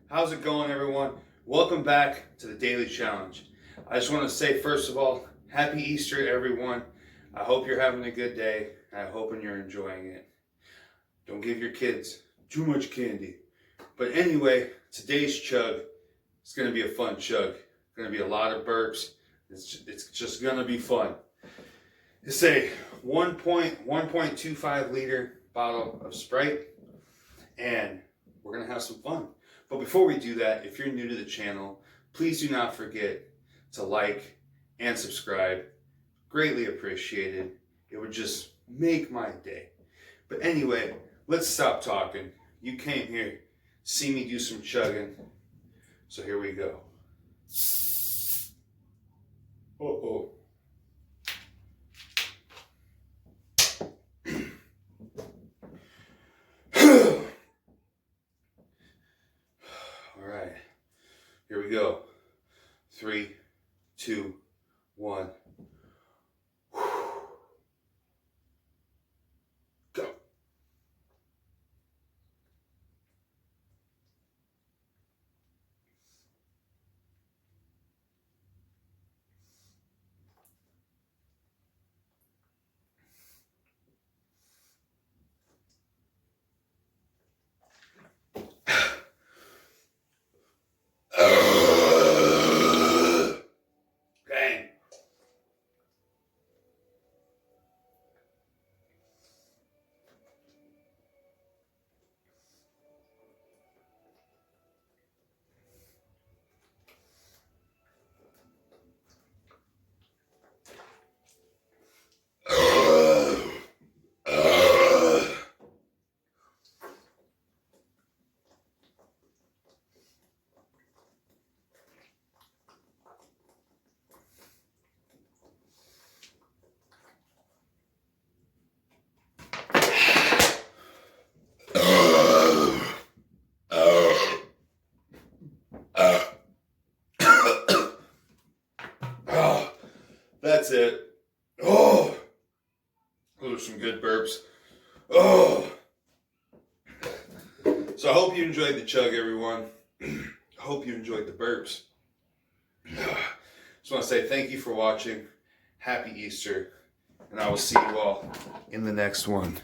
How's it going, everyone? Welcome back to the Daily Challenge. I just want to say, first of all, Happy Easter, everyone. I hope you're having a good day. I hope you're enjoying it. Don't give your kids too much candy. But anyway, today's chug is going to be a fun chug. Going to be a lot of burps. It's just going to be fun. It's a 1.25 liter bottle of Sprite, and we're going to have some fun. But before we do that, if you're new to the channel, please do not forget to like and subscribe. Greatly appreciated. It would just make my day. But anyway, let's stop talking. You came here, see me do some chugging. So here we go. Uh-oh. All right, here we go. 3, 2, 1. Go. Dang. That's it. Oh, those are some good burps. Oh, so I hope you enjoyed the chug, everyone. I hope you enjoyed the burps. Just want to say thank you for watching. Happy Easter, and I will see you all in the next one.